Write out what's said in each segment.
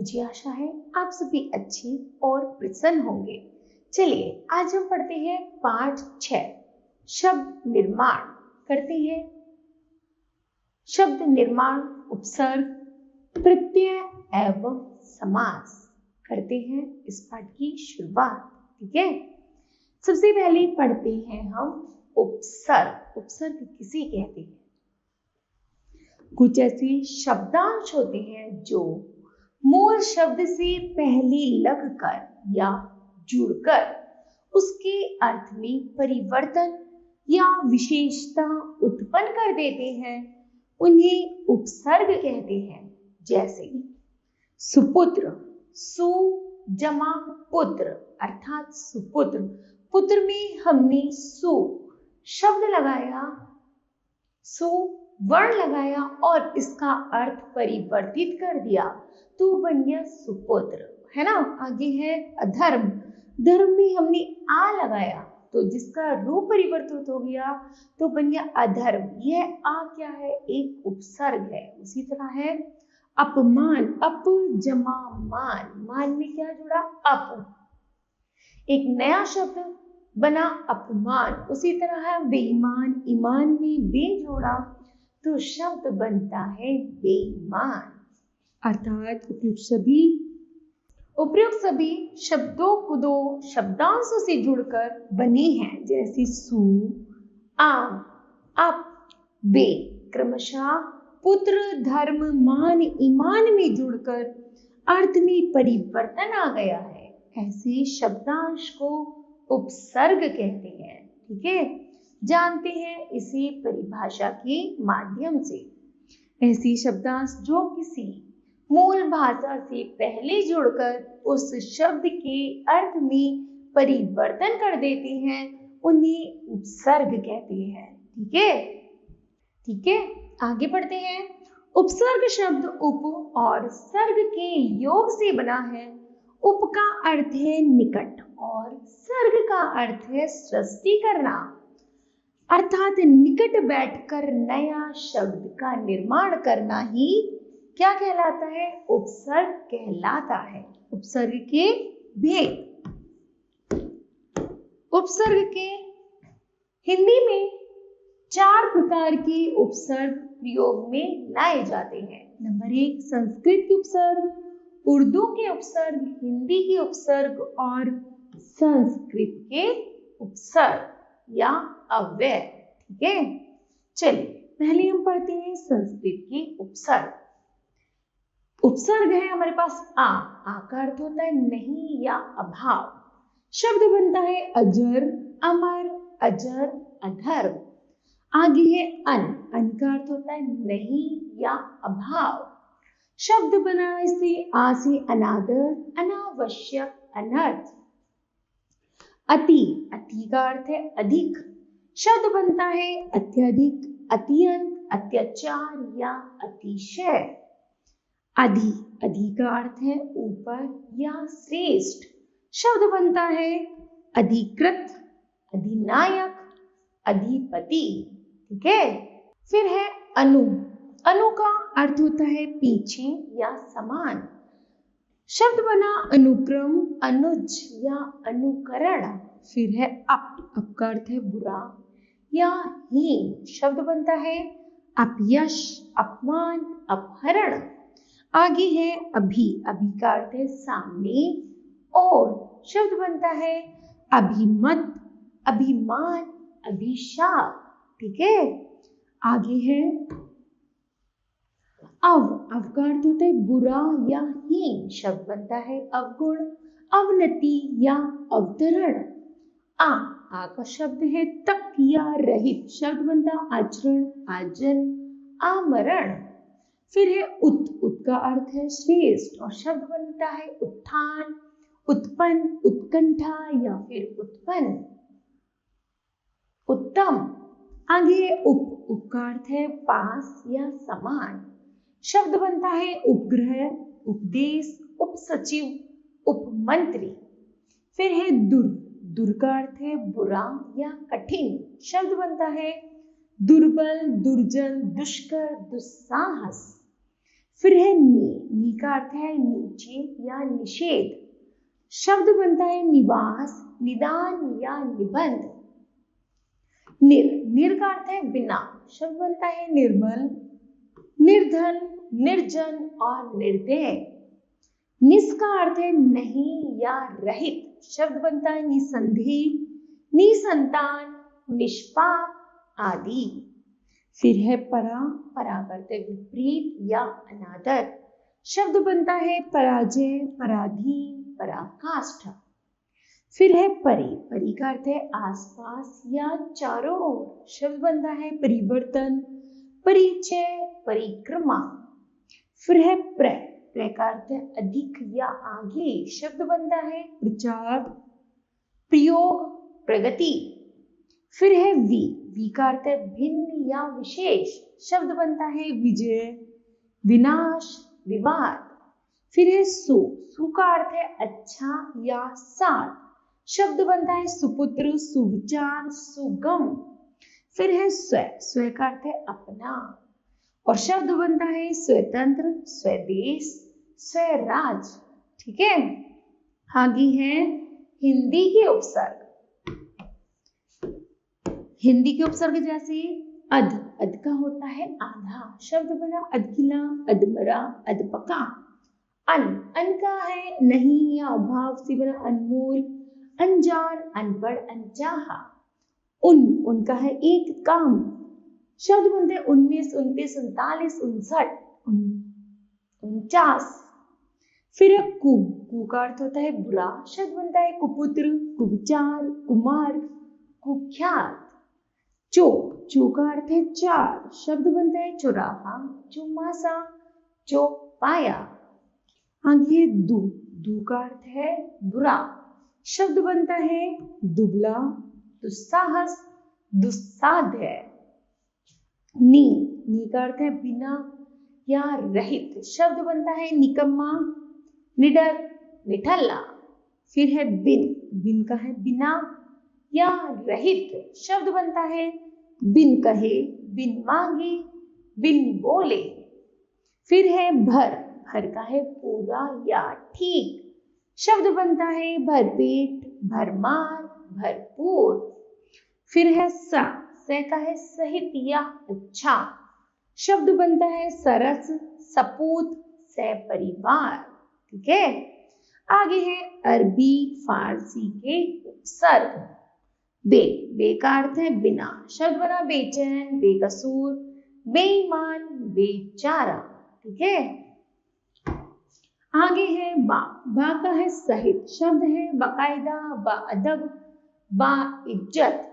मुझे आशा है आप सभी अच्छे और प्रसन्न होंगे। चलिए आज हम पढ़ते हैं पाठ 6 शब्द निर्माण करते हैं। शब्द निर्माण, उपसर्ग, प्रत्यय एवं समास करते हैं इस पाठ की शुरुआत। ठीक है, सबसे पहले पढ़ते हैं हम उपसर्ग। उपसर्ग किसे कहते हैं? कुछ ऐसे शब्दांश होते हैं जो मूल शब्द से पहले लगकर या जुड़कर उसके अर्थ में परिवर्तन या विशेषता उत्पन्न कर देते हैं, उन्हें उपसर्ग कहते हैं। जैसे सुपुत्र, सु जमा पुत्र अर्थात सुपुत्र। पुत्र में हमने सु शब्द लगाया, सु वर्ण लगाया और इसका अर्थ परिवर्तित कर दिया तो बन गया सुपुत्र, है ना। आगे है अधर्म। धर्म में हमने आ लगाया तो जिसका रूप परिवर्तित हो गया तो बन गया अधर्म। यह आ क्या है? एक उपसर्ग है। उसी तरह है अपमान, अप जमा मान, मान में क्या जुड़ा? अप। एक नया शब्द बना अपमान। उसी तरह है बेईमान, ईमान में बे जोड़ा तो शब्द बनता है बेईमान। अर्थात उपयुक्त सभी शब्दों को दो शब्दांशों से जुड़कर बने हैं, जैसे सु, आम, अप, बे। क्रमशः पुत्र, धर्म, मान, ईमान में जुड़कर अर्थ में परिवर्तन आ गया है। ऐसे शब्दांश को उपसर्ग कहते हैं। ठीक है, जानते हैं इसी परिभाषा के माध्यम से। ऐसी शब्दांश जो किसी मूल भाषा से पहले जुड़कर उस शब्द के अर्थ में परिवर्तन कर देते हैं, उन्हें उपसर्ग कहते हैं। ठीक है, ठीक है, आगे बढ़ते हैं। उपसर्ग शब्द उप और सर्ग के योग से बना है। उप का अर्थ है निकट और सर्ग का अर्थ है सृष्टि करना, अर्थात निकट बैठकर नया शब्द का निर्माण करना ही क्या कहलाता है? उपसर्ग कहलाता है। उपसर्ग के भेद। उपसर्ग के हिंदी में 4 प्रकार के उपसर्ग प्रयोग में लाए जाते हैं। नंबर 1 संस्कृत के उपसर्ग, उर्दू के उपसर्ग, हिंदी के उपसर्ग और संस्कृत के उपसर्ग या अव्यय। ठीक है, चलिए पहले हम पढ़ते हैं संस्कृत के उपसर्ग। उपसर्ग है हमारे पास आ का अर्थ होता है नहीं या अभाव। शब्द बनता है अजर, अमर, अजर, अधर्म। आगे है अन का अर्थ होता है नहीं या अभाव। शब्द बना इसे आ से अनादर, अनावश्यक, अनर्थ। अति का अर्थ है अधिक। शब्द बनता है अत्यधिक, अत्यंत, अत्याचार या अतिशय। अधि का अर्थ है ऊपर या श्रेष्ठ। शब्द बनता है अधिकृत, अधिनायक, अधिपति। ठीक है, फिर है अनु का अर्थ होता है पीछे या समान। शब्द बना अनुक्रम, अनुज या अनुकरण। फिर है अप का अर्थ है बुरा या हीन। शब्द बनता है अपयश, अपमान, अपहरण। आगे है अभी का अर्थ है सामने और। शब्द बनता है अभिमत, अभिमान, अभिशाप। ठीक है, आगे है अव का अर्थ होता है बुरा या हीन। शब्द बनता है अवगुण, अवनति या अवतरण। आ का शब्द है तक या रहित। शब्द बनता है आचरण, आजन, आमरण। फिर है उत का अर्थ है श्रेष्ठ और शब्द बनता है उत्थान, उत्पन्न, उत्कंठा या फिर उत्पन्न, उत्तम। आगे है उप का अर्थ है पास या समान। शब्द बनता है उपग्रह, उपदेश, उपसचिव, उपमंत्री। फिर है दुर का अर्थ है बुरा या कठिन। शब्द बनता है दुर्बल, दुर्जन, दुष्कर, दुस्साहस। फिर है नी का अर्थ है नीचे या निषेध। शब्द बनता है निवास, निदान या निबंध। निर का अर्थ है बिना। शब्द बनता है निर्मल, निर्धन, निर्जन और निर्दय। निस का अर्थ है नहीं या रहित। शब्द बनता है निसंदेह, निसंतान, निष्पाप आदि। फिर है परा, परा करते विपरीत या अनादर। शब्द बनता है पराजय, पराधीन, पराकाष्ठा। फिर है परि, परि का अर्थ है आसपास या चारों ओर। शब्द बनता है परिवर्तन, परिचय, परिक्रमा। फिर है प्र, प्र का अर्थ है अधिक या आगे। शब्द बनता है प्रचार, प्रयोग, प्रगति। फिर है वी का अर्थ है भिन्न या विशेष। शब्द बनता है विजय, विनाश, विवाद। फिर है सु का अर्थ है अच्छा या साथ। शब्द बनता है सुपुत्र, सुविचार, सुगम। फिर है स्व का अर्थ है अपना और शब्द बनता है स्वतंत्र, स्वदेश, स्वराज। ठीक है, आगे है हिंदी के उपसर्ग। हिंदी के उपसर्ग जैसे अध का होता है आधा। शब्द बना अधकिला, अधमरा, अधपका। अन का है नहीं या अभाव से बना अनमोल, अनजान, अनपढ़, अनचाहा। उनका है एक काम। शब्द बनते हैं 19, 29, 39, 59, 49। फिर कु का अर्थ होता है बुरा। शब्द बनता है कुपुत्र, कुविचार, कुमार, कुख्यात। चो का अर्थ है चार। शब्द बनता है चौराहा, चौमासा, चौपाया। आगे दू का अर्थ है बुरा। शब्द बनता है दुबला, दुस्साहस, दुस्साध्य। नी का अर्थ है बिना या रहित। शब्द बनता है निकम्मा, निडर, निठल्ला। फिर है बिन का है बिना या रहित। शब्द बनता है बिन कहे, बिन मांगे, बिन बोले। फिर है भर का है पूरा या ठीक। शब्द बनता है भरपेट, भरमार, भरपूर। फिर है स का है सहित या अच्छा। शब्द बनता है सरस, सपूत, सपरिवार। ठीक है, आगे है अरबी फारसी के उपसर्ग। बे का अर्थ है बिना। शब्द बना बेचैन, बेकसूर, बेईमान, बेचारा। ठीक है, आगे है बा का है सहित। शब्द है बाकायदा, बाअदब, बाइज्जत।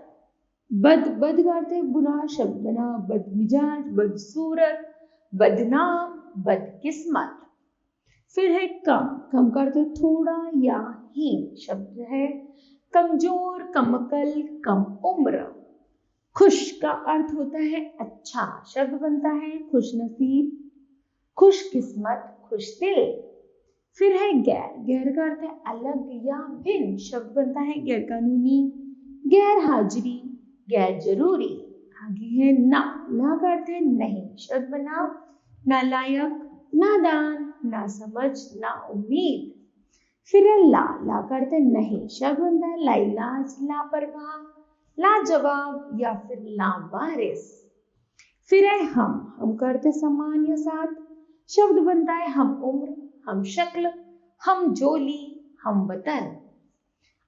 बद का अर्थ है बुरा। शब्द बना बदमिजाज, बदसूरत, बदनाम, बदकिस्मत। फिर है कम का अर्थ है थोड़ा या हीन। शब्द है कमजोर, कमकल, कम उम्र। खुश का अर्थ होता है अच्छा। शब्द बनता है खुशनसीब, खुशकिस्मत, खुशदिल। फिर है गैर का अर्थ है अलग या भिन्न। शब्द बनता है गैर कानूनी, गैर हाजिरी, गैर जरूरी। आगे है ना का अर्थ है नहीं। शब्द बना नालायक, नादान, नासमझ, नाउम्मीद। फिर है ला का अर्थ है नहीं। शब्द बनता है लाइलाज, लापरवाह, लाजवाब या फिर लावारिस। फिर है हम का अर्थ है समान या साथ। शब्द बनता है हम उम्र, हम शक्ल, हम जोली, हम वतन।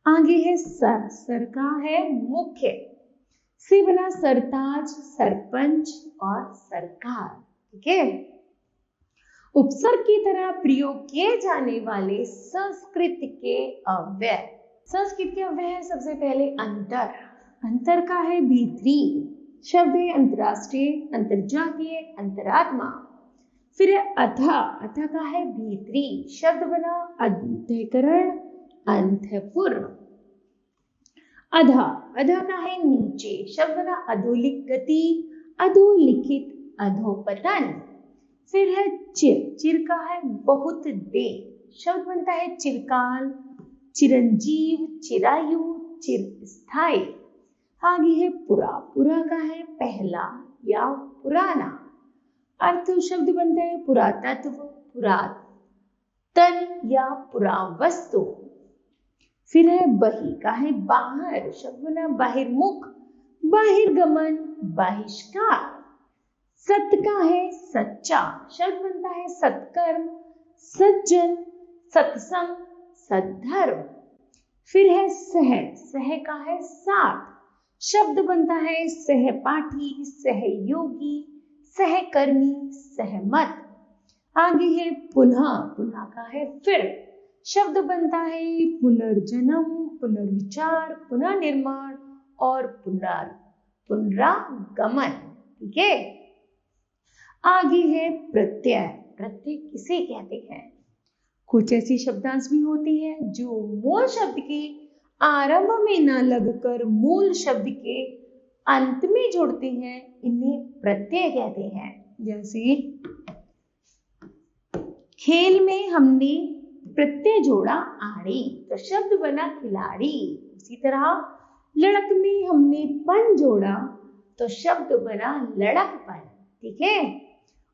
आगे है सर का है मुख्य। से बना सरताज, सरपंच और सरकार। ठीक है, उपसर्ग की तरह प्रयोग किए जाने वाले संस्कृत के अव्यय। संस्कृत के अव्यय है सबसे पहले अंतर का है भीतरी। शब्द है अंतरराष्ट्रीय, अंतरजातीय, अंतरात्मा। फिर है अथ का है भीतरी। शब्द बना अंतःकरण, अंतःपुर। अधा का है नीचे। शब्द बना अधोलिख गति, अधोलिखित, अधोपतन। फिर है चिर का है बहुत देर। शब्द बनता है चिरकाल, चिरंजीव, चिरायु, चिरस्थायी। आगे है पुरा का है पहला या पुराना। अर्थ शब्द बनता है पुरातत्व, पुरातन या पुरावस्तु। फिर है बही का है बाहर, शब्द बना बहिर्मुख, बहिर्गमन, बहिष्कार। सत का है सच्चा, शब्द बनता है सत्कर्म, सज्जन, सत्संग, सद्धर्म। फिर है सह, सह का है साथ, शब्द बनता है सहपाठी, सहयोगी, सहकर्मी, सहमत। आगे है पुनः, पुनः का है फिर, शब्द बनता है पुनर्जन्म, पुनर्विचार, पुनर्निर्माण और पुनरागमन। ठीक है। आगे है प्रत्यय, प्रत्यय किसे कहते हैं? कुछ ऐसी शब्दांश भी होती है जो मूल शब्द के आरंभ में न लगकर मूल शब्द के अंत में जुड़ते हैं, इन्हें प्रत्यय कहते हैं। जैसे खेल में हमने प्रत्यय जोड़ा आड़ी, तो शब्द बना खिलाड़ी। उसी तरह लड़क में हमने पन जोड़ा, तो शब्द बना लड़कपन। ठीक है।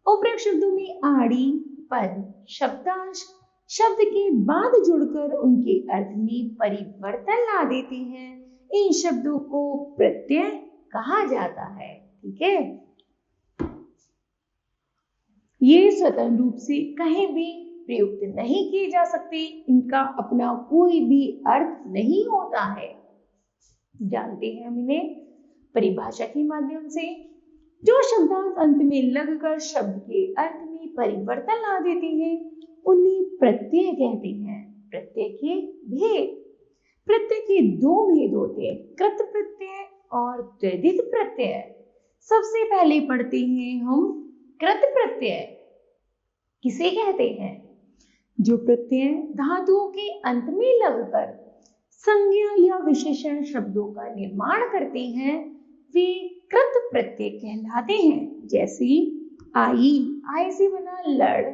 उपरोक्त शब्दों में आड़ी, पन, शब्दांश शब्द के बाद जुड़कर उनके अर्थ में परिवर्तन ला देते हैं, इन शब्दों को प्रत्यय कहा जाता है। ठीक है। ये स्वतंत्र रूप से कहीं भी प्रयुक्त नहीं किए जा सकते, इनका अपना कोई भी अर्थ नहीं होता है। जानते हैं हम इन्हें परिभाषा के माध्यम से। जो शब्दांश अंत में लगकर शब्द के अर्थ में परिवर्तन ला देते हैं, उन्हें प्रत्यय कहते हैं। प्रत्यय के भेद, प्रत्यय के दो भेद होते हैं, कृत प्रत्यय और त्वरित प्रत्यय। सबसे पहले पढ़ते हैं हम कृत प्रत्यय। किसे कहते हैं? जो प्रत्यय धातुओं के अंत में लगकर संज्ञा या विशेषण शब्दों का निर्माण करते हैं, वे कृत प्रत्यय कहलाते हैं। जैसे आई, आई से बना लड़,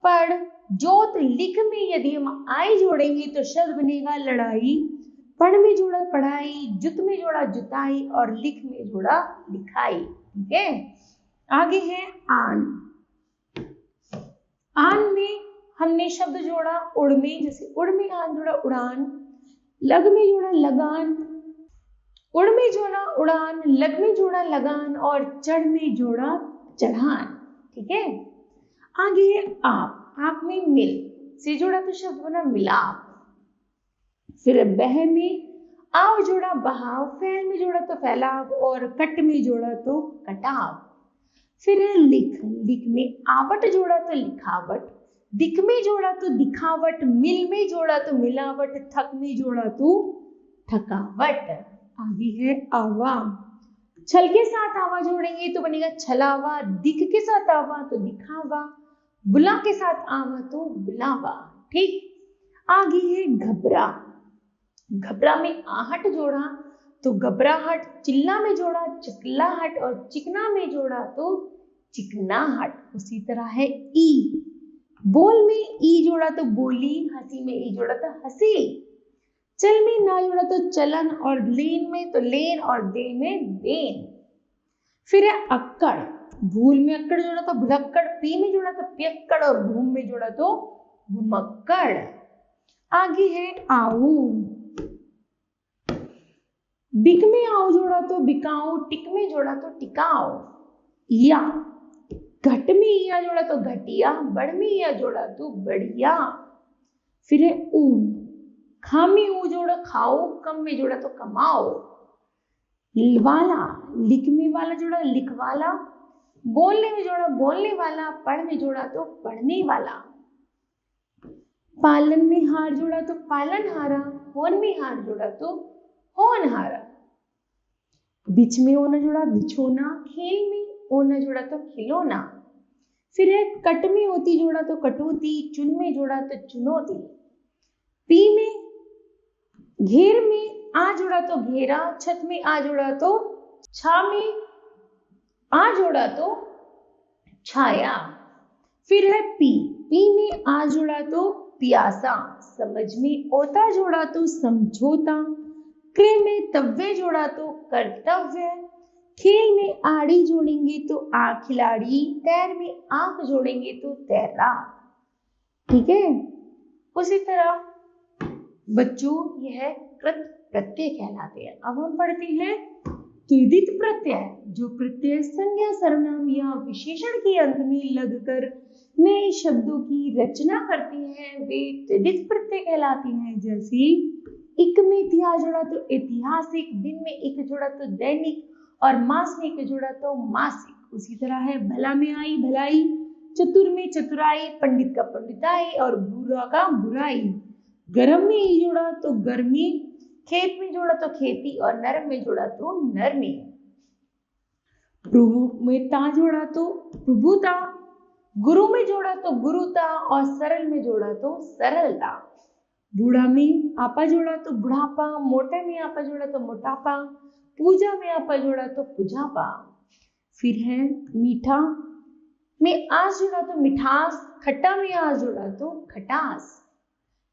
पढ़, जोत, लिख में यदि हम आई जोड़ेंगे तो शब्द बनेगा लड़ाई, पढ़ में जोड़ा पढ़ाई, जुत में जोड़ा जुताई और लिख में जोड़ा लिखाई। ठीक है। आगे है आन। आन में हमने शब्द जोड़ा उड़ में, जैसे उड़ में आन जोड़ा उड़ान, लग में जोड़ा लगान, उड़ में जोड़ा उड़ान, लग में जोड़ा लगान और चढ़ में जोड़ा चढ़ान। ठीक है। आगे है आप में मिल से जोड़ा तो शब्द बना मिलाप। फिर बह में आव जोड़ा बहाव, फैल में जोड़ा तो फैलाव और कट में जोड़ा तो कटाव। फिर है लिख, लिख में आवट जोड़ा तो लिखावट, दिख में जोड़ा तो दिखावट, मिल में जोड़ा तो मिलावट, थक में जोड़ा तो थकावट। आगे है आवा, छल के साथ आवा जोड़ेंगे तो बनेगा छलावा, दिख के साथ आवा तो दिखावा, बुला के साथ आवा तो बुलावा। ठीक। आगे है घबरा, घबरा में आहट जोड़ा तो घबराहट, चिल्ला में जोड़ा चिकलाहट और चिकना में जोड़ा तो चिकनाहट। उसी तरह है ई, बोल में ई जोड़ा तो बोली, हंसी में ई जोड़ा तो हंसी, चल में ना जोड़ा तो चलन और लेन में तो लेन और दे में देन। फिर है अक्कड़, भूल में अक्कड़ जोड़ा तो भुलक्कड़, पी में जोड़ा तो पियक्कड़ और घूम में जोड़ा तो घुमक्कड़। आगे है आऊ, बिक में आओ जोड़ा तो बिकाऊ, टिक में जोड़ा तो टिकाओ। या, घट में या जोड़ा तो घटिया, बड़ में या जोड़ा तो बढ़िया। फिर है ऊ, खा में ऊ जोड़ा खाओ, कम में जोड़ा तो कमाओ। वाला, लिख में वाला जोड़ा लिखवाला, बोलने में जोड़ा बोलने वाला, पढ़ में जोड़ा तो पढ़ने वाला। पालन में हार जोड़ा तो पालनहारा, होन में हार जोड़ा तो होनहारा। बीच में ओना जोड़ा बिछोना, खेल में ओना जोड़ा तो खिलौना। फिर है कट में होती जोड़ा तो कटौती, चुन में जोड़ा तो चुनौती। पी में घेर में आ जोड़ा तो घेरा, छत में आ जोड़ा तो छा में आ जोड़ा तो छाया। फिर है पी, पी में आ जोड़ा तो प्यासा, समझ में ओता जोड़ा तो समझौता, क्रिय में तव्य जोड़ा तो कर्तव्य, खेल में आड़ी जोड़ेंगे तो खिलाड़ी, तैर में आंख जोड़ेंगे तो तैराक। ठीक है। उसी तरह बच्चों यह कृत प्रत्यय कहलाते हैं। अब हम पढ़ते हैं त्रिदित प्रत्यय। जो प्रत्यय संज्ञा, सर्वनाम या विशेषण के अंत में लगकर नए शब्दों की रचना करते हैं वे त्रिदित प्रत्यय कहलाते हैं। जैसे इक में इतिहास जोड़ा तो ऐतिहासिक, दिन में एक जोड़ा तो दैनिक और मास में एक जोड़ा तो मासिक। उसी तरह है भला में आई भलाई, चतुर में चतुराई, पंडित का पंडिताई और बुरा का बुराई। गर्म में ई जोड़ा तो गर्मी, खेत में जोड़ा तो खेती और नरम में जोड़ा तो नरमी। प्रभु में ता जोड़ा तो प्रभुता, गुरु में जोड़ा तो गुरुता और सरल में जोड़ा तो सरलता। बूढ़ा में आपा जोड़ा तो बुढ़ापा, मोटे में आपा जोड़ा तो मोटापा, पूजा में आपा जोड़ा तो पूजापा। फिर है मीठा में आस जोड़ा तो मिठास, खट्टा में आस जोड़ा तो खटास।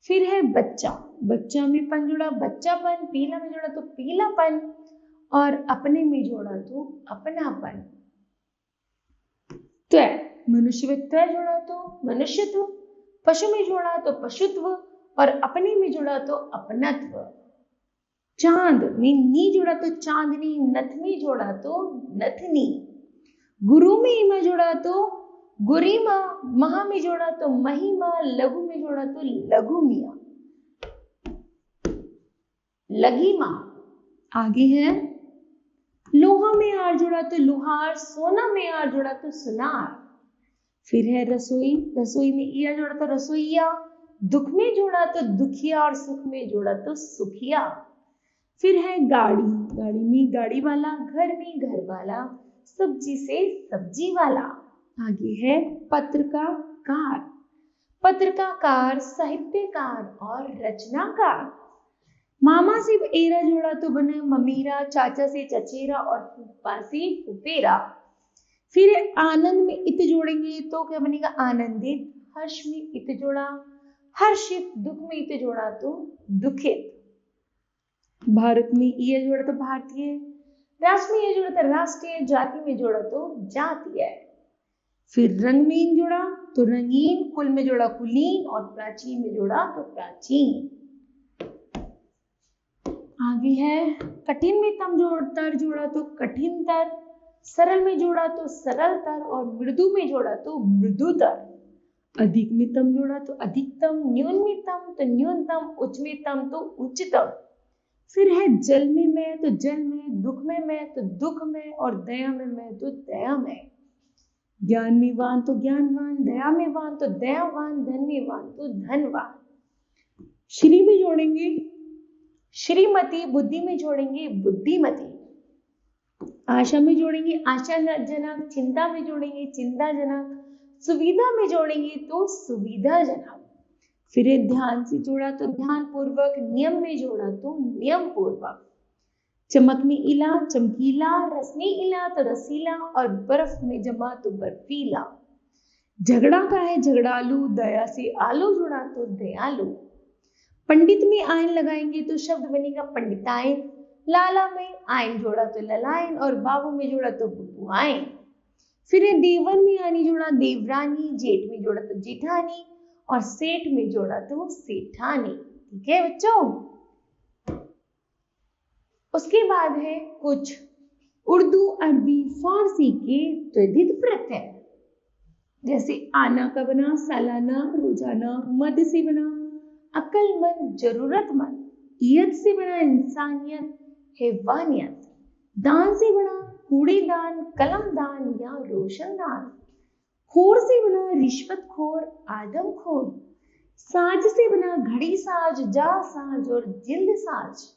फिर है बच्चा, बच्चा में पन जोड़ा बच्चापन, पीला में जोड़ा तो पीलापन और अपने में जोड़ा तो अपनापन। त्वय, मनुष्य में त्वय जोड़ा तो मनुष्यत्व, पशु में जोड़ा तो पशुत्व और अपने में जोड़ा तो अपनत्व। चांद में नी जोड़ा तो चांदनी, नथ में जोड़ा तो नथनी। गुरु में इमा जोड़ा तो गुरीमा, महा में जोड़ा तो महिमा, लघु में जोड़ा तो लघु मिया, लघीमा। आगे है लोहा में आर जोड़ा तो लोहार, सोना में आर जोड़ा तो सुनार। फिर है रसोई, रसोई में इया जोड़ा तो रसोईया, दुख में जोड़ा तो दुखिया और सुख में जोड़ा तो सुखिया। फिर है गाड़ी, गाड़ी में गाड़ी वाला, घर में घर वाला, सब्जी से सब्जी वाला। आगे है पत्रकार, पत्रकार, साहित्यकार और रचनाकार। मामा से एरा जोड़ा तो बना ममीरा, चाचा से चचेरा और फूफा से फुफेरा। फिर आनंद में इत जोड़ेंगे तो क्या बनेगा आनंदित, हर्ष में इत जोड़ा हर्षित, दुख में इत जोड़ा तो दुखित। भारत में ये जोड़ा तो भारतीय, राष्ट्र में ये जोड़ा तो राष्ट्रीय, जाति में जोड़ा तो जातीय। फिर रंग में इन जोड़ा तो रंगीन, कुल में जोड़ा कुलीन और प्राचीन में जोड़ा तो प्राचीन। आगे है कठिन में तम जोड़तर जोड़ा तो कठिनतर, सरल में जोड़ा तो सरलतर और मृदु में जोड़ा तो मृदुतर। अधिक में तम जोड़ा तो अधिकतम, न्यून में तम तो न्यूनतम, उच्च में तम तो उच्चतम। फिर है जल में मैं तो जल में, दुख में मैं तो दुख में और दया में मैं तो दया में। ज्ञान में वान तो ज्ञानवान, दया में वान तो दयावान, धन में वान तो धनवान। श्री में जोड़ेंगे श्रीमती, बुद्धि में जोड़ेंगे बुद्धिमती, आशा में जोड़ेंगे आशाजनक, चिंता में जोड़ेंगे चिंताजनक, सुविधा में जोड़ेंगे तो सुविधाजनक। फिर ध्यान से जोड़ा तो ध्यान पूर्वक, नियम में जोड़ा तो नियम पूर्वक। चमक में इला चमकीला, रस में इला तो रसीला और बर्फ में जमा तो बर्फीला। झगड़ा का है झगड़ालू, दया से आलू जोड़ा तो दयालु। पंडित में आयन लगाएंगे तो शब्द बनेगा पंडितायन, लाला में आयन जोड़ा तो ललायन और बाबू में जोड़ा तो बुबुआयन। फिर देवन में आनी जोड़ा देवरानी, जेठ में जोड़ा तो जेठानी और सेठ में जोड़ा तो सेठानी। ठीक है बच्चों। उसके बाद है कुछ उर्दू, अरबी, फारसी के त्रिदित प्रत्यय। जैसे आना का बना सालाना, रोजाना, मद से बना अक्लमंद, जरूरतमंद, ईयत से बना इंसानियत, हैवानियत, दान से बना कूड़ेदान, कलमदान या रोशनदान, खोर से बना रिश्वतखोर, आदमखोर, साज से बना घड़ी साज, जा साज और जिल्द साज,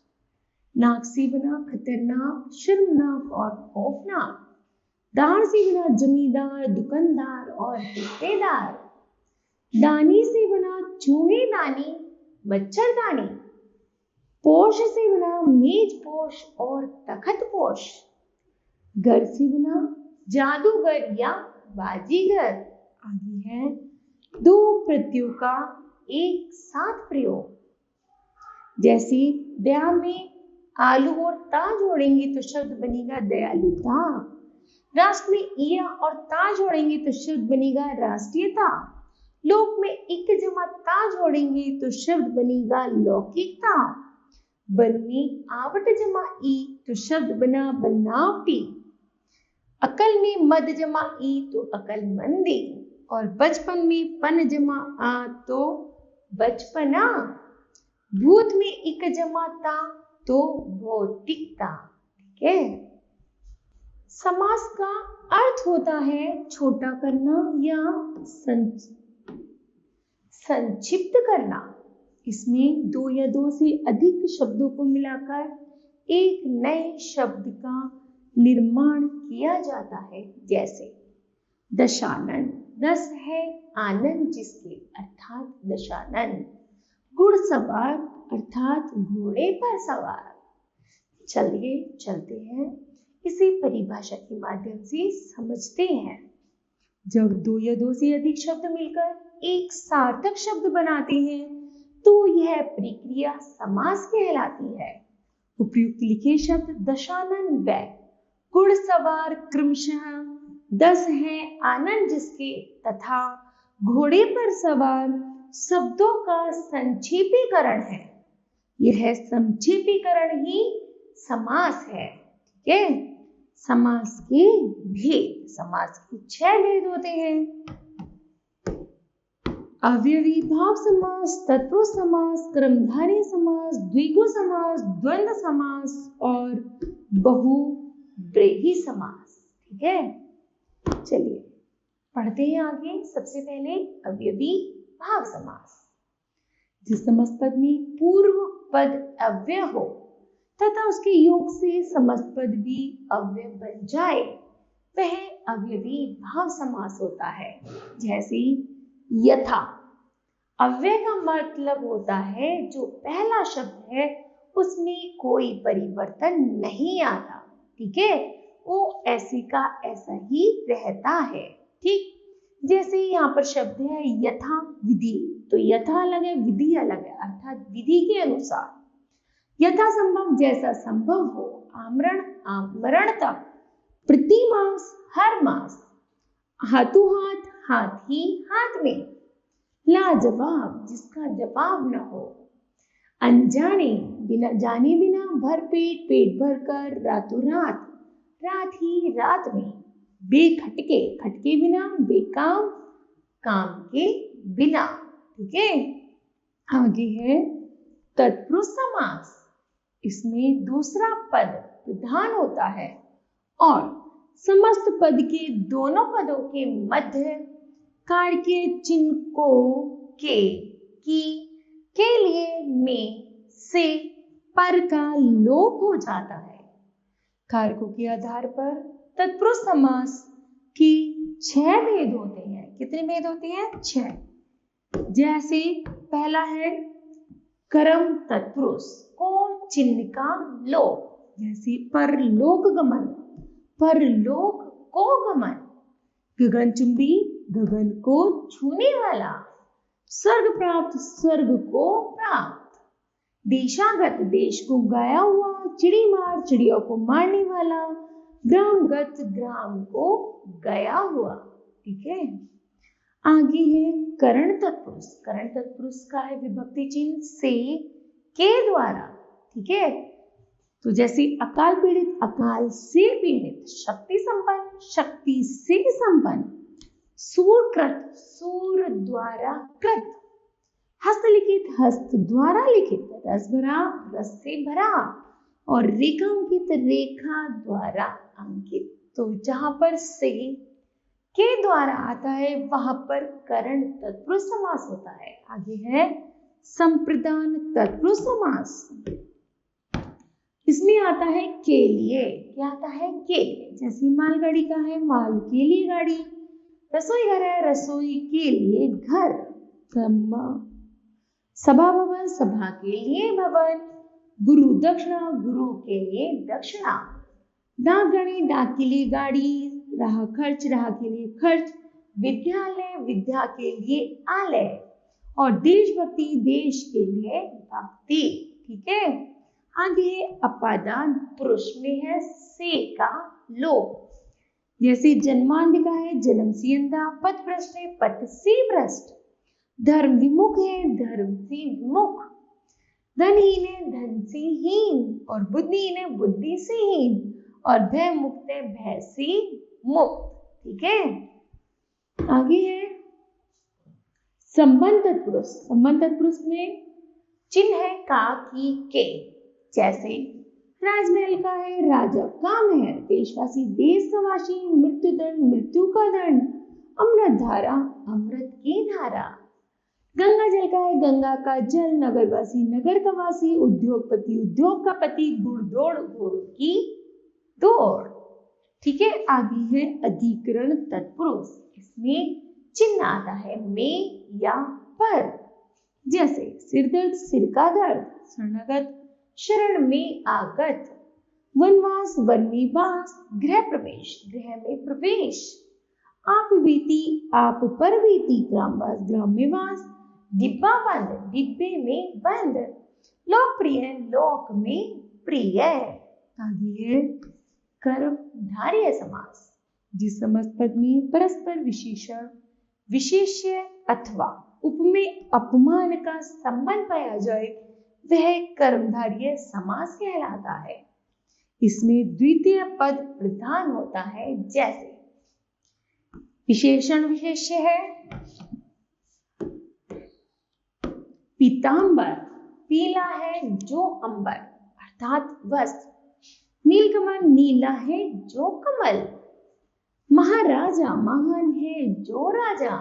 नाक से बना खतरनाक, शर्मनाक और खौफनाक, दार से बना जमींदार, दुकानदार और हिस्सेदार, दानी से बना चूहेदानी, मच्छरदानी, पोश से बना मेजपोश और तखतपोश, घर से बना जादूगर या बाजीगर। आगे है दो प्रत्ययों का एक साथ प्रयोग। जैसे ब्याह में आलू और ता जोड़ेंगे तो शब्द बनेगा दयालुता। राष्ट्र में इया और ता जोड़ेंगे तो शब्द बनेगा राष्ट्रीयता। लोक में इक जमा ता जोड़ेंगे तो शब्द बनेगा लौकिकता। वन में आवट जमा ई तो शब्द बना बनावटी। अकल में मद जमा ई तो अकलमंदी। और बचपन में पन जमा आ तो बचपना। भूत में इक जमा ता तो भौतिकता। ठीक है। समास का अर्थ होता है छोटा करना या संक्षिप्त करना। इसमें दो या दो से अधिक शब्दों को मिलाकर एक नए शब्द का निर्माण किया जाता है। जैसे दशानन, दस है आनंद जिसके अर्थात दशानन। घुड़सवार अर्थात घोड़े पर सवार। चलिए चलते हैं, इसे परिभाषा के माध्यम से समझते हैं। जब दो या दो से अधिक शब्द मिलकर एक सार्थक शब्द बनाते हैं तो यह प्रक्रिया समास कहलाती है। उपयुक्त लिखे शब्द दशानन व घुड़सवार क्रमशः दस है आनंद जिसके तथा घोड़े पर सवार शब्दों का संक्षेपीकरण है। यह संक्षेपीकरण ही समास है। ठीक है। समास के भेद, समास के 6 भेद होते हैं। अवयवी भाव समास, तत्पुरुष समास, कर्मधारय समास, द्विगु समास, द्वंद्व समास और बहुब्रीहि समास। ठीक है। चलिए पढ़ते हैं आगे। सबसे पहले अवयवी भाव समास। जिस समस्त पद में पूर्व पद अव्यय हो तथा उसके योग से समस्त पद भी अव्यय बन जाए वह अवयवी भाव समास होता है। जैसे यथा, अव्यय का मतलब होता है जो पहला शब्द है उसमें कोई परिवर्तन नहीं आता। ठीक है। वो ऐसे का ऐसा ही रहता है। ठीक। जैसे यहाँ पर शब्द है यथा विधि, तो यथा अलग है, विधि अलग है, अर्थात विधि के अनुसार। यथा संभव, जैसा संभव हो। आमरण, आमरण तक। प्रतिमास, हर मास। हाथों हाथ, हाथ ही हाथ में। लाजवाब, जिसका जवाब न हो। अनजाने, बिना जाने बिना। भर पेट, पेट भर कर। रातों रात, रात ही रात में। बेखटके, खटके बिना। बेकाम, काम के बिना। ठीक है। आगे है तत्पुरुष समास। इसमें दूसरा पद प्रधान होता है और समस्त पद के दोनों पदों के मध्य कार के चिन्ह को के, की, के लिए, में, से, पर का लोप हो जाता है। कारकों के आधार पर तत्पुरुष समास की 6 भेद होते हैं। कितने भेद होते हैं? 6। जैसे पहला है कर्म तत्पुरुष को चिन्ह का लोप। जैसे परलोक गमन, परलोक को गमन। गगनचुंबी, गगन को छूने वाला। स्वर्ग प्राप्त, स्वर्ग को प्राप्त। देशागत, देश को गया हुआ। चिड़ी मार, चिड़ियों को मारने वाला। ग्रामगत, ग्राम को गया हुआ। ठीक है। आगे है करण तत्पुरुष। करण तत्पुरुष का है विभक्ति चिन्ह से, के द्वारा। ठीक है। तो जैसे अकाल पीड़ित, अकाल से पीड़ित। शक्ति संपन्न, शक्ति से संपन्न। सूरकृत, सूर द्वारा कृत। हस्तलिखित, हस्त द्वारा लिखित। रस भरा, रस से भरा। और रेखांकित, रेखा द्वारा अंकित। तो जहां पर से, के द्वारा आता है वहां पर करण तत्पुरुष समास होता है। आगे है संप्रदान तत्पुरुष समास। इसमें आता है के लिए। क्या आता है? के लिए। जैसे मालगाड़ी का है माल के लिए गाड़ी। रसोई घर है रसोई के लिए घर। सभा भवन, सभा के लिए भवन। गुरु दक्षिणा, गुरु के लिए दक्षिणा। डाकघड़ी, डाक के लिए गाड़ी। राह खर्च, राह के लिए खर्च। विद्यालय, विद्या के लिए आलय। और देशभक्ति, देश के लिए भक्ति। ठीक है। आगे है अपादान पुरुष में है से का लोप, जैसे जन्मांतिका है जन्म से अंधा, पथ भ्रष्ट है पथ से भ्रष्ट, धर्म विमुख है धर्म से विमुख, धनहीन है धन से हीन, और बुद्धिहीन है बुद्धि से हीन, और भय मुक्त है भय से मुक्त। ठीक है, आगे है संबंध तत्पुरुष। संबंध तत्पुरुष में चिन्ह है का की के, जैसे राजमहल का है राजा का महल, देशवासी देश का वासी, मृत्युदंड मृत्यु का दंड, अमृत धारा अमृत की धारा, गंगा जल का है गंगा का जल, नगरवासी नगर का वासी, उद्योगपति उद्योग का पति, घुड़दौड़ घोड़ों की दौड़। ठीक है, आगे है अधिकरण तत्पुरुष। इसमें चिन्ह आता है में या पर, जैसे सिर दर्द सिर का दर्द, शरणागत शरण में आगत, वनवास वन में वास, गृह प्रवेश गृह में प्रवेश, आप बीती आप पर बीती, ग्रामवास ग्राम में वास, डिब्बा बंद डिब्बे में बंद, लोकप्रिय लोक में प्रिय। आगे है कर्मधारय समास। जिस समास पद में परस्पर विशेषण विशेष्य अथवा उपमेय अपमान का संबंध पाया जाए वह कर्मधारय समास कहलाता है। इसमें द्वितीय पद प्रधान होता है, जैसे विशेषण विशेष्य है पीतांबर पीला है जो अंबर अर्थात वस्त्र, नीलकमल नीला है जो कमल, महाराजा महान है जो राजा,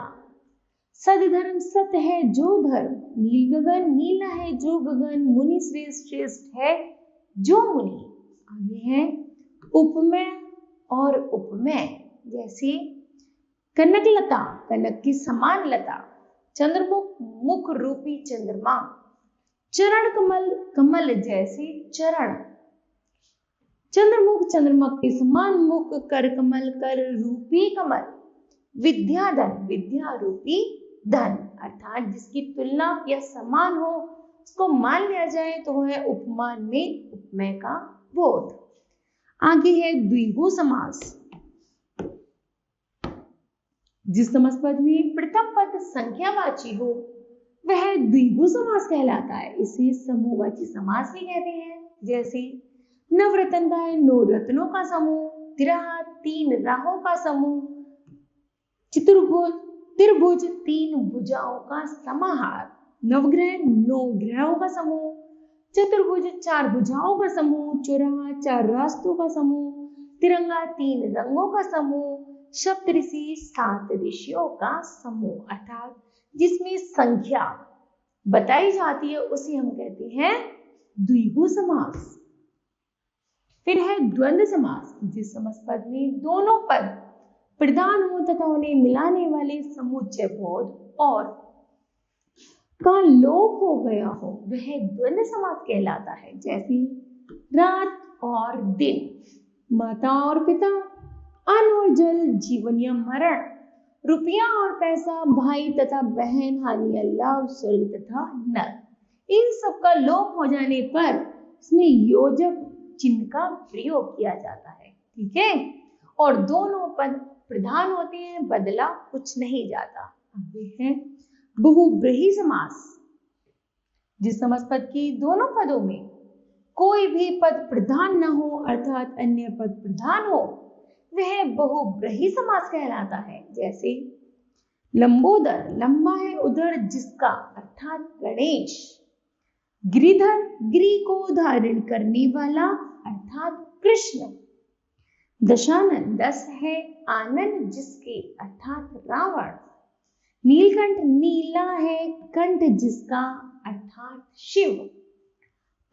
सदधर्म सत है जो धर्म, नील गगन नीला है जो गगन, मुनि श्रेष्ठ श्रेष्ठ है जो मुनि। आगे है उपमेय और उपमेय, जैसे कनक लता कनक की समान लता, चंद्रमुख मुख रूपी चंद्रमा, चरण कमल कमल जैसे चरण, चंद्रमुख चंद्रमा के समान मुख, कर कमल कर रूपी कमल, विद्याधन विद्या रूपी धन, अर्थात जिसकी तुलना या समान हो उसको मान लिया जाए तो वह उपमान में उपमेय का बोध। आगे है द्विगु समास। जिस समास पद में प्रथम पद संख्यावाची हो वह द्विगु समास कहलाता है। इसे समूहवाची समास भी कहते हैं। जैसे नवरत्न का है नौ रत्नों का समूह, तिरहा तीन राहों का समूह, चतुर्भुज त्रिभुज तीन भुजाओं का समाहार, नवग्रह नौ ग्रहों का समूह, चतुर्भुज चार भुजाओं का समूह, चौराहा चार रास्तों का समूह, तिरंगा तीन रंगों का समूह, सप्तऋषि सात ऋषियों का समूह, अर्थात जिसमें संख्या बताई जाती है उसे हम कहते हैं द्विगु समास। फिर है द्वंद्व समास। जिस समास पद में दोनों पद प्रधान हो तथा उन्हें मिलाने वाले समुच्चय बोध और का लोप हो गया हो वह द्वंद्व समास कहलाता है। जैसे रात और दिन, माता और पिता, अन्न और जल, जीवन या मरण, रुपया और पैसा, भाई तथा बहन, हानि या लाभ, स्वर्ग तथा नरक। इन सब का लोप हो जाने पर इसमें योजक चिन्ह का प्रयोग किया जाता है। ठीक है, और दोनों पद प्रधान होते हैं, बदला कुछ नहीं जाता। आगे है बहुब्रीहि समास। जिस समास पद की दोनों पदों में कोई भी पद प्रधान न हो अर्थात अन्य पद प्रधान हो वह बहुब्रीहि समास कहलाता है। जैसे लंबोदर लंबा है उधर जिसका अर्थात गणेश, गिरिधर गिरि को धारण करने वाला अर्थात कृष्ण, दशानन 10 है आनंद जिसके अर्थात रावण, नीलकंठ नीला है कंठ जिसका अर्थात शिव,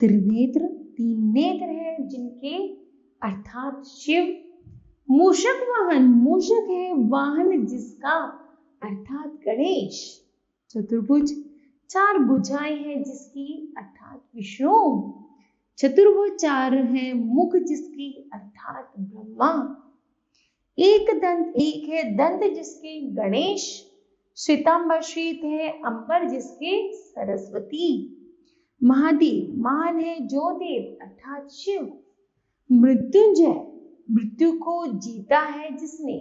त्रिनेत्र 3 नेत्र है जिनके अर्थात शिव, मूषक वाहन मूषक है वाहन जिसका अर्थात गणेश, चतुर्भुज 4 भुजाएं हैं जिसकी अर्थात विष्णु, चतुर्भुज 4 है मुख जिसकी अर्थात ब्रह्मा, एक दंत एक है दंत जिसके गणेश, श्वेतांबर श्वेत है अंबर जिसके सरस्वती, महादेव, महान है जो देव अर्थात शिव। मृत्युंजय, मृत्यु को जीता है जिसने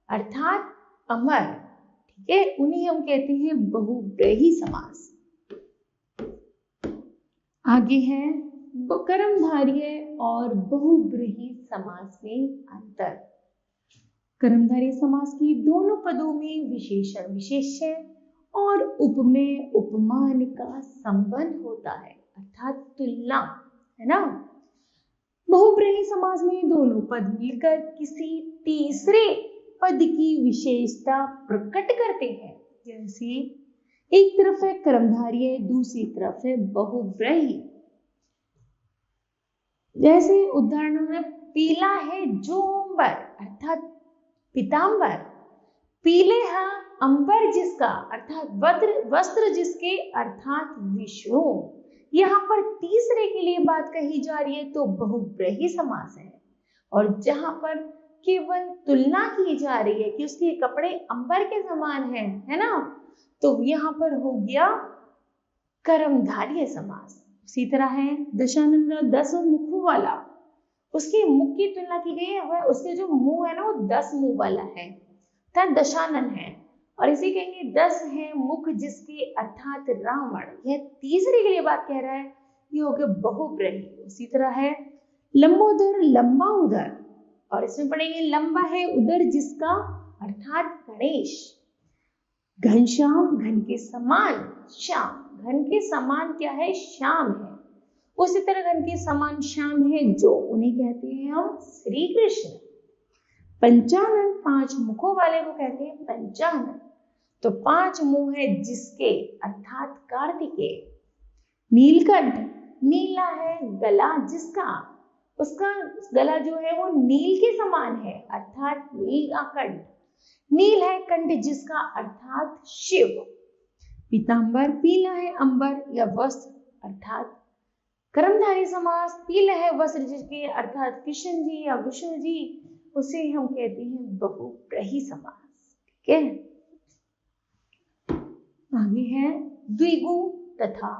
अर्थात अमर। ठीक है, उन्हें हम कहते हैं बहुब्रीहि समास। आगे है कर्मधारय और बहुब्रीहि समास में अंतर। कर्मधारय समास की दोनों पदों में विशेषण विशेष्य और उपमेय उपमान का संबंध होता है अर्थात तुलना, है ना। बहुब्रीहि समास में दोनों पद मिलकर किसी तीसरे पद की विशेषता प्रकट करते हैं। जैसे एक तरफ है कर्मधारय, दूसरी तरफ है बहुब्रीहि। जैसे उदाहरण में पीला है जो अंबर अर्थात पीतांबर, पीले है अंबर जिसका अर्थात वस्त्र जिसके अर्थात विष्णु। यहाँ पर तीसरे के लिए बात कही जा रही है तो बहुब्रीहि समास है, और जहां पर केवल तुलना की जा रही है कि उसके कपड़े अंबर के समान हैं, है ना, तो यहाँ पर हो गया कर्मधारय समास। उसी तरह है दशानन 10 मुखों वाला, उसके मुख की तुलना की गई है, वह उसके जो मुंह है ना वो 10 मुंह वाला है, दशानन है। और इसे कहेंगे 10 है मुख जिसके अर्थात रावण। यह तीसरे के लिए बात कह रहा है, ये हो गया बहुब्रीहि। उसी तरह है लंबोदर, लंबा उदर, और इसमें पढ़ेंगे लंबा है उदर जिसका अर्थात गणेश। घनश्याम, घन के समान श्याम, घन के समान क्या है, श्याम है। उसी तरह घन के समान श्याम है जो, उन्हें कहते हैं हम श्री कृष्ण। पंचानन, 5 मुखों वाले को कहते हैं पंचानन, तो 5 मुंह है जिसके अर्थात कार्तिकेय। नीलकंठ, नीला है गला जिसका, उसका गला जो है वो नील के समान है अर्थात नीलकंठ। नील है कंठ जिसका अर्थात शिव। पीतांबर, पीला है अंबर या वस्त्र अर्थात कर्मधारय समास। पीला है वस्त्र जिसके अर्थात कृष्ण जी या विष्णु जी, उसे हम कहते हैं बहुब्रीहि समास। ठीक है, आगे है द्विगु तथा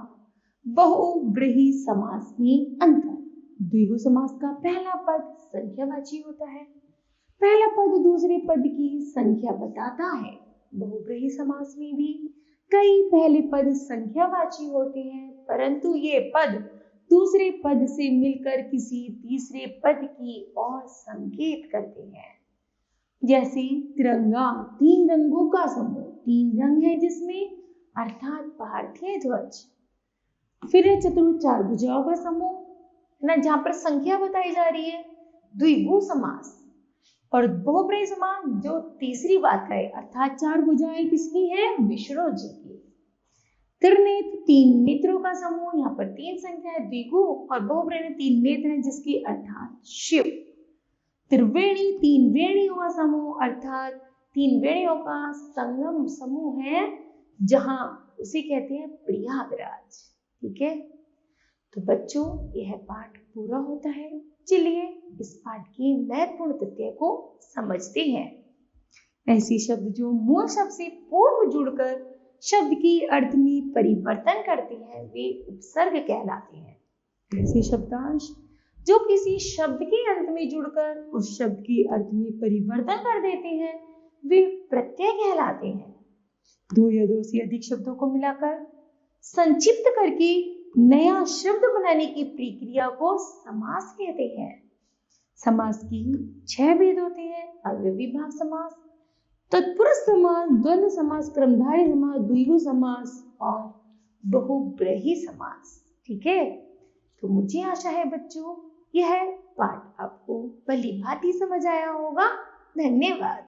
बहुब्रीहि समास में अंतर। द्विगु समास का पहला पद संख्यावाची होता है, पहला पद दूसरे पद की संख्या बताता है। बहुब्रीहि समास में भी कई पहले पद संख्यावाची होते हैं, परंतु ये पद दूसरे पद से मिलकर किसी तीसरे पद की ओर संकेत करते हैं। जैसे तिरंगा, 3 रंगों का समूह, 3 रंग है जिसमें अर्थात भारतीय ध्वज। फिर है चतुर, 4 भुजाओं का समूह ना, जहां पर संख्या बताई जा रही है, द्विगु समास। और बहुब्रीहि समास जो तीसरी बात है अर्थात 4 भुजाएं किसकी है, विष्णु जी की। त्रिनेत्र, 3 नेत्रों का समूह, यहाँ पर 3 संख्या है द्विगु, और बहुब्रीहि में 3 नेत्र हैं जिसके अर्थात शिव। त्रिवेणी, 3 वेणियों का समूह अर्थात 3 वेणियों का संगम समूह है, जहां उसे कहते हैं प्रयागराज। ठीक है, तो बच्चों यह पाठ पूरा होता है। चलिए इस पाठ की महत्वपूर्ण तथ्य को समझते हैं। ऐसे शब्द जो मूल शब्द से पूर्व जुड़कर शब्द की अर्थ में परिवर्तन करते हैं वे उपसर्ग कहलाते हैं। ऐसे शब्दांश जो किसी शब्द के अंत में जुड़कर उस शब्द के अर्थ में परिवर्तन कर देते हैं वे प्रत्यय कहलाते हैं। 2 या 2 से अधिक शब्दों को मिलाकर संक्षिप्त करके नया शब्द बनाने की प्रक्रिया को समास कहते हैं। समास की 6 भेद होते हैं, अव्ययी भाव समास, तत्पुरुष समास, द्वंद्व समास, कर्मधारय समास, द्विगु समास और बहुब्रीहि समास। ठीक है, तो मुझे आशा है बच्चों यह पाठ आपको भली भांति समझ आया होगा। धन्यवाद।